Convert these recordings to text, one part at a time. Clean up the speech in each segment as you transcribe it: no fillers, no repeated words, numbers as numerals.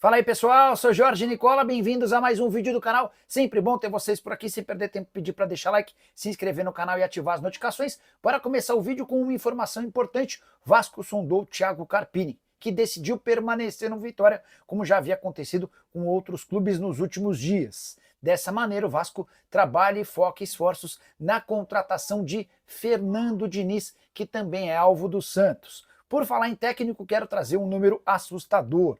Fala aí pessoal, sou Jorge Nicola, bem-vindos a mais um vídeo do canal. Sempre bom ter vocês por aqui, sem perder tempo, pedir para deixar like, se inscrever no canal e ativar as notificações. Bora começar o vídeo com uma informação importante. Vasco sondou Thiago Carpini, que decidiu permanecer no Vitória, como já havia acontecido com outros clubes nos últimos dias. Dessa maneira, o Vasco trabalha e foca esforços na contratação de Fernando Diniz, que também é alvo do Santos. Por falar em técnico, quero trazer um número assustador.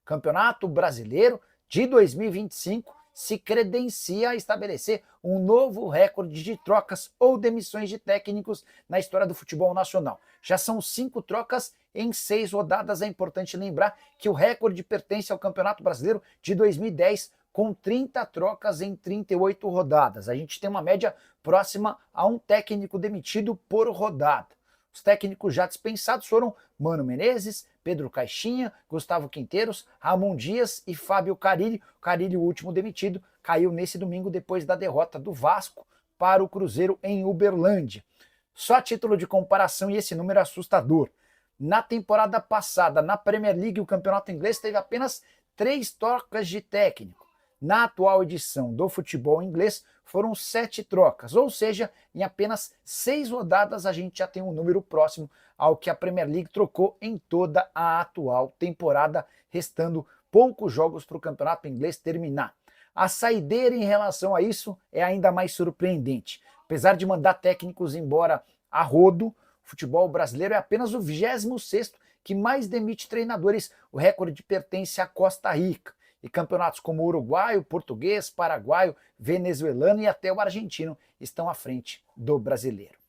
Campeonato Brasileiro de 2025 se credencia a estabelecer um novo recorde de trocas ou demissões de técnicos na história do futebol nacional. Já são 5 trocas em 6 rodadas. É importante lembrar que o recorde pertence ao Campeonato Brasileiro de 2010, com 30 trocas em 38 rodadas. A gente tem uma média próxima a um técnico demitido por rodada. Os técnicos já dispensados foram Mano Menezes, Pedro Caixinha, Gustavo Quinteiros, Ramon Dias e Fábio Carille. O Carille, o último demitido, caiu nesse domingo depois da derrota do Vasco para o Cruzeiro em Uberlândia. Só a título de comparação, e esse número é assustador. Na temporada passada, na Premier League, o campeonato inglês teve apenas 3 trocas de técnico. Na atual edição do futebol inglês, foram 7 trocas, ou seja, em apenas 6 rodadas a gente já tem um número próximo ao que a Premier League trocou em toda a atual temporada, restando poucos jogos para o campeonato inglês terminar. A saideira em relação a isso é ainda mais surpreendente. Apesar de mandar técnicos embora a rodo, o futebol brasileiro é apenas o 26º que mais demite treinadores. O recorde pertence à Costa Rica. E campeonatos como o uruguaio, português, paraguaio, venezuelano e até o argentino estão à frente do brasileiro.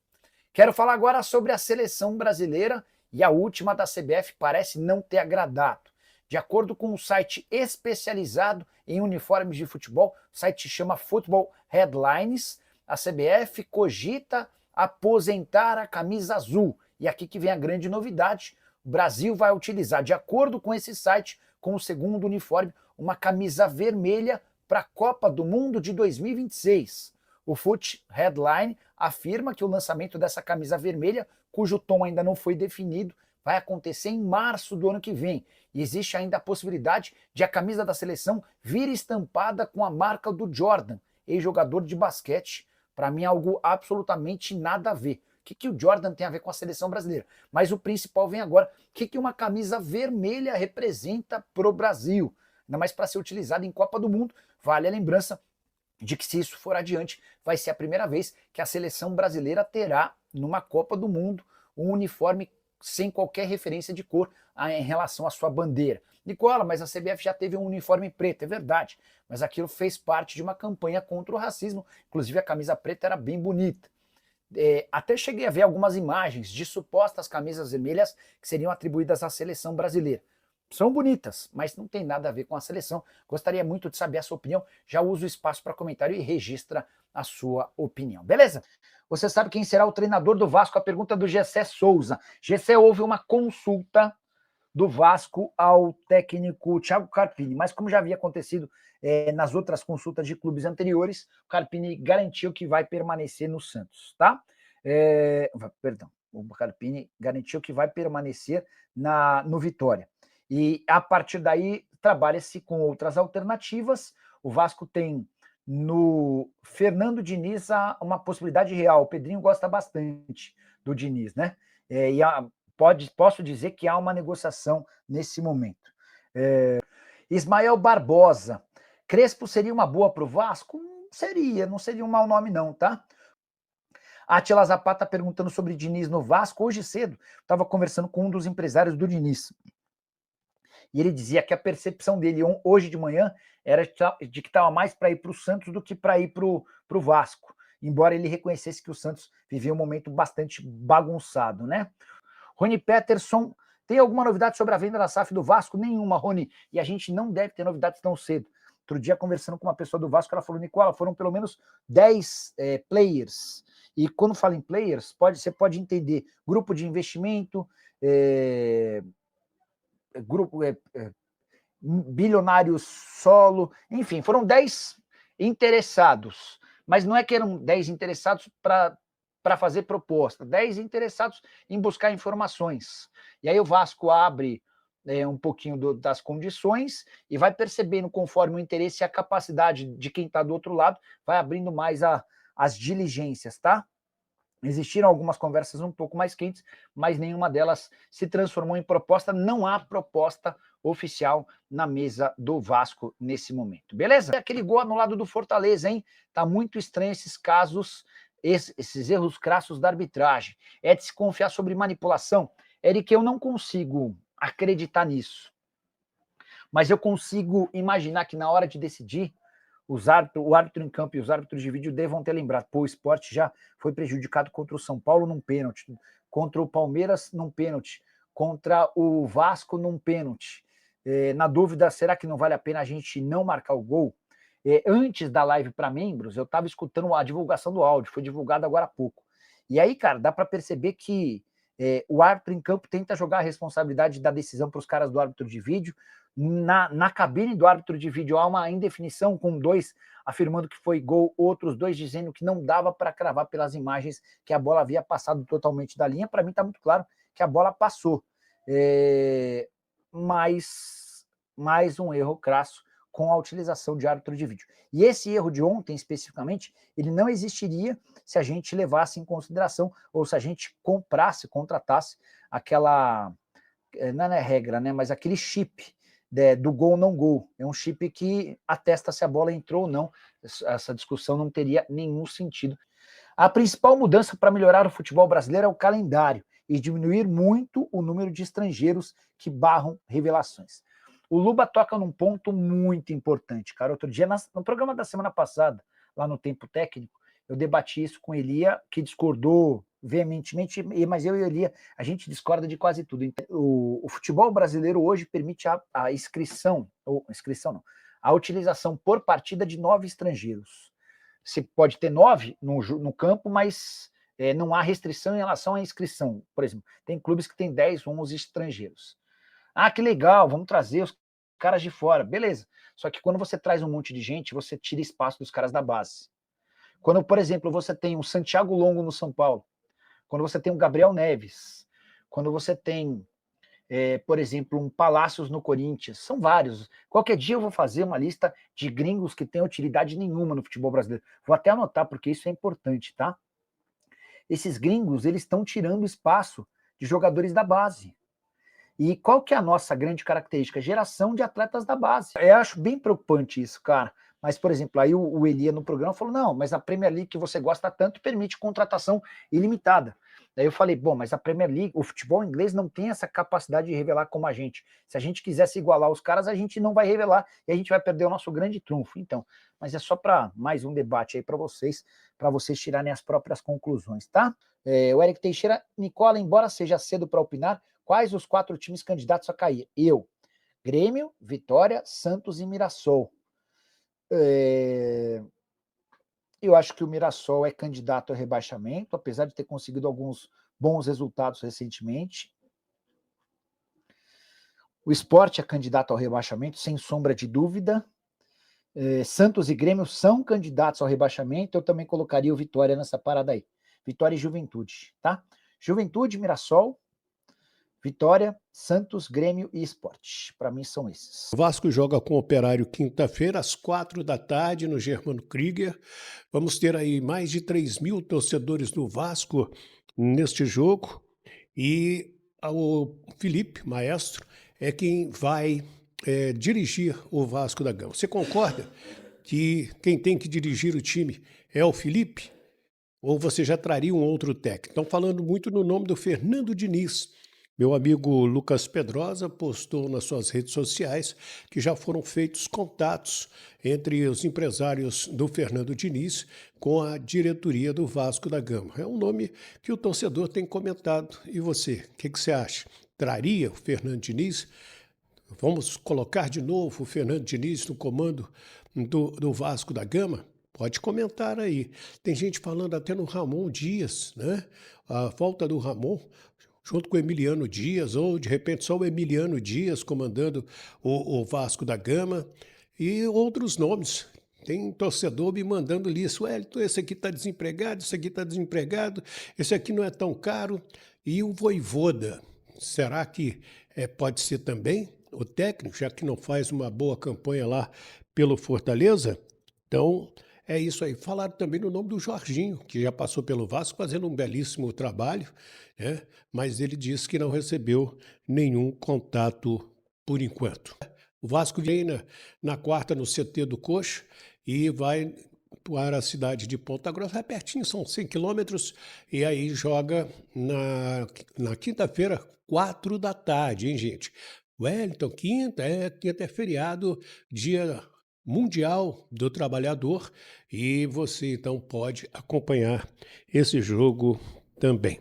Quero falar agora sobre a seleção brasileira, e a última da CBF parece não ter agradado. De acordo com um site especializado em uniformes de futebol, o site chama Football Headlines, a CBF cogita aposentar a camisa azul. E aqui que vem a grande novidade: o Brasil vai utilizar, de acordo com esse site, com o segundo uniforme, uma camisa vermelha para a Copa do Mundo de 2026. O Foot Headline afirma que o lançamento dessa camisa vermelha, cujo tom ainda não foi definido, vai acontecer em março do ano que vem. E existe ainda a possibilidade de a camisa da seleção vir estampada com a marca do Jordan, ex-jogador de basquete. Para mim, algo absolutamente nada a ver. O que o Jordan tem a ver com a seleção brasileira? Mas o principal vem agora. O que uma camisa vermelha representa para o Brasil? Ainda mais para ser utilizada em Copa do Mundo. Vale a lembrança de que, se isso for adiante, vai ser a primeira vez que a seleção brasileira terá, numa Copa do Mundo, um uniforme sem qualquer referência de cor em relação à sua bandeira. Nicola, mas a CBF já teve um uniforme preto, é verdade, mas aquilo fez parte de uma campanha contra o racismo. Inclusive a camisa preta era bem bonita. Até cheguei a ver algumas imagens de supostas camisas vermelhas que seriam atribuídas à seleção brasileira. São bonitas, mas não tem nada a ver com a seleção. Gostaria muito de saber a sua opinião. Já uso o espaço para comentário e registra a sua opinião. Beleza? Você sabe quem será o treinador do Vasco? A pergunta do Gessé Souza. Gessé, houve uma consulta do Vasco ao técnico Thiago Carpini, mas como já havia acontecido nas outras consultas de clubes anteriores, o Carpini garantiu que vai permanecer no Santos, tá? O Carpini garantiu que vai permanecer no Vitória. E a partir daí trabalha-se com outras alternativas. O Vasco tem no Fernando Diniz uma possibilidade real. O Pedrinho gosta bastante do Diniz, né? Posso dizer que há uma negociação nesse momento. Ismael Barbosa. Crespo seria uma boa para o Vasco? Seria, não seria um mau nome não, tá? Atila Zapata perguntando sobre Diniz no Vasco. Hoje cedo, estava conversando com um dos empresários do Diniz. E ele dizia que a percepção dele hoje de manhã era de que estava mais para ir para o Santos do que para ir para o Vasco. Embora ele reconhecesse que o Santos vivia um momento bastante bagunçado, né? Rony Peterson, tem alguma novidade sobre a venda da SAF do Vasco? Nenhuma, Rony. E a gente não deve ter novidades tão cedo. Outro dia, conversando com uma pessoa do Vasco, ela falou: Nicola, foram pelo menos 10 players. E quando fala em players, você pode entender grupo de investimento, bilionários solo, enfim, foram 10 interessados. Mas não é que eram 10 interessados para fazer proposta, 10 interessados em buscar informações. E aí o Vasco abre um pouquinho das condições e vai percebendo conforme o interesse e a capacidade de quem está do outro lado, vai abrindo mais as diligências, tá? Existiram algumas conversas um pouco mais quentes, mas nenhuma delas se transformou em proposta. Não há proposta oficial na mesa do Vasco nesse momento. Beleza? Aquele gol anulado do Fortaleza, hein? Tá muito estranho esses casos, esses erros crassos da arbitragem. É de se confiar sobre manipulação. Eric, eu não consigo acreditar nisso. Mas eu consigo imaginar que na hora de decidir, o árbitro em campo e os árbitros de vídeo devam ter lembrado, pô, o Sport já foi prejudicado contra o São Paulo num pênalti, contra o Palmeiras num pênalti, contra o Vasco num pênalti. Na dúvida, será que não vale a pena a gente não marcar o gol? Antes da live para membros, eu estava escutando a divulgação do áudio, foi divulgado agora há pouco. E aí, cara, dá para perceber que o árbitro em campo tenta jogar a responsabilidade da decisão para os caras do árbitro de vídeo. Na cabine do árbitro de vídeo há uma indefinição, com 2 afirmando que foi gol, outros 2 dizendo que não dava para cravar pelas imagens que a bola havia passado totalmente da linha. Para mim está muito claro que a bola passou. Mas mais um erro crasso com a utilização de árbitro de vídeo. E esse erro de ontem, especificamente, ele não existiria se a gente levasse em consideração, ou se a gente contratasse aquela, não é regra, né, mas aquele chip do gol não gol. É um chip que atesta se a bola entrou ou não. Essa discussão não teria nenhum sentido. A principal mudança para melhorar o futebol brasileiro é o calendário e diminuir muito o número de estrangeiros que barram revelações. O Luba toca num ponto muito importante, cara. Outro dia, no programa da semana passada, lá no Tempo Técnico, eu debati isso com Elia, que discordou veementemente, mas eu e Elia, a gente discorda de quase tudo. Então, o futebol brasileiro hoje permite a a utilização por partida de 9 estrangeiros. Você pode ter 9 no campo, mas não há restrição em relação à inscrição. Por exemplo, tem clubes que têm 10, 11 estrangeiros. Ah, que legal, vamos trazer os caras de fora. Beleza. Só que quando você traz um monte de gente, você tira espaço dos caras da base. Quando, por exemplo, você tem um Santiago Longo no São Paulo, quando você tem um Gabriel Neves, quando você tem, por exemplo, um Palácios no Corinthians, são vários. Qualquer dia eu vou fazer uma lista de gringos que têm utilidade nenhuma no futebol brasileiro. Vou até anotar, porque isso é importante, tá? Esses gringos, eles estão tirando espaço de jogadores da base. E qual que é a nossa grande característica? Geração de atletas da base. Eu acho bem preocupante isso, cara. Mas, por exemplo, aí o Elia no programa falou, não, mas a Premier League que você gosta tanto permite contratação ilimitada. Daí eu falei, bom, mas a Premier League, o futebol inglês não tem essa capacidade de revelar como a gente. Se a gente quisesse igualar os caras, a gente não vai revelar e a gente vai perder o nosso grande trunfo. Então, mas é só para mais um debate aí para vocês tirarem as próprias conclusões, tá? O Eric Teixeira, Nicola, embora seja cedo para opinar, quais os 4 times candidatos a cair? Grêmio, Vitória, Santos e Mirassol. Eu acho que o Mirassol é candidato ao rebaixamento, apesar de ter conseguido alguns bons resultados recentemente. O Sport é candidato ao rebaixamento, sem sombra de dúvida. Santos e Grêmio são candidatos ao rebaixamento. Eu também colocaria o Vitória nessa parada aí. Vitória e Juventude, tá? Juventude, Mirassol, Vitória, Santos, Grêmio e Sport. Para mim são esses. O Vasco joga com o Operário quinta-feira, às 4h, no Germano Krieger. Vamos ter aí mais de 3.000 torcedores do Vasco neste jogo. E o Felipe, maestro, é quem vai dirigir o Vasco da Gama. Você concorda que quem tem que dirigir o time é o Felipe? Ou você já traria um outro técnico? Estão falando muito no nome do Fernando Diniz. Meu amigo Lucas Pedrosa postou nas suas redes sociais que já foram feitos contatos entre os empresários do Fernando Diniz com a diretoria do Vasco da Gama. É um nome que o torcedor tem comentado. E você, o que você acha? Traria o Fernando Diniz? Vamos colocar de novo o Fernando Diniz no comando do Vasco da Gama? Pode comentar aí. Tem gente falando até no Ramon Dias, né? A volta do Ramon junto com o Emiliano Dias, ou de repente só o Emiliano Dias comandando o Vasco da Gama, e outros nomes. Tem torcedor me mandando isso, esse aqui está desempregado, esse aqui está desempregado, esse aqui não é tão caro. E o Vojvoda, será que pode ser também o técnico, já que não faz uma boa campanha lá pelo Fortaleza. Então, é isso aí. Falaram também no nome do Jorginho, que já passou pelo Vasco fazendo um belíssimo trabalho, né? Mas ele disse que não recebeu nenhum contato por enquanto. O Vasco vem na quarta no CT do Coxa e vai para a cidade de Ponta Grossa, é pertinho, são 100 quilômetros, e aí joga na quinta-feira, 4 da tarde, hein, gente? Wellington, quinta é feriado, dia mundial do trabalhador, e você então pode acompanhar esse jogo também,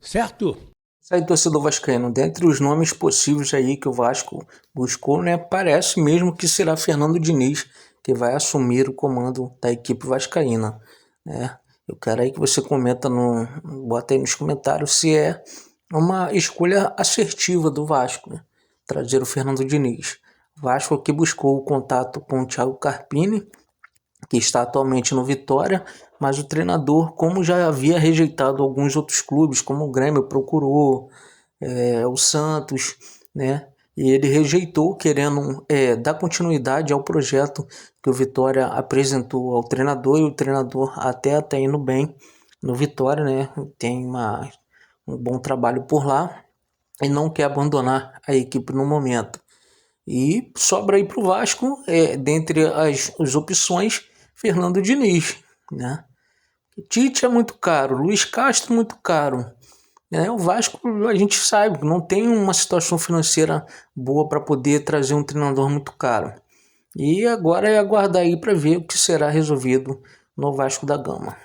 certo? Isso aí, torcedor vascaíno, dentre os nomes possíveis aí que o Vasco buscou, né, parece mesmo que será Fernando Diniz que vai assumir o comando da equipe vascaína, né? Eu quero aí que você bota aí nos comentários se é uma escolha assertiva do Vasco, né, trazer o Fernando Diniz. O Vasco aqui buscou o contato com o Thiago Carpini, que está atualmente no Vitória, mas o treinador, como já havia rejeitado alguns outros clubes, como o Grêmio procurou, o Santos, né? E ele rejeitou, querendo dar continuidade ao projeto que o Vitória apresentou ao treinador, e o treinador até está indo bem no Vitória, né? Tem um bom trabalho por lá e não quer abandonar a equipe no momento. E sobra aí para o Vasco, dentre as opções, Fernando Diniz, né? Tite é muito caro, Luiz Castro muito caro. O Vasco, a gente sabe que não tem uma situação financeira boa para poder trazer um treinador muito caro. E agora é aguardar aí para ver o que será resolvido no Vasco da Gama.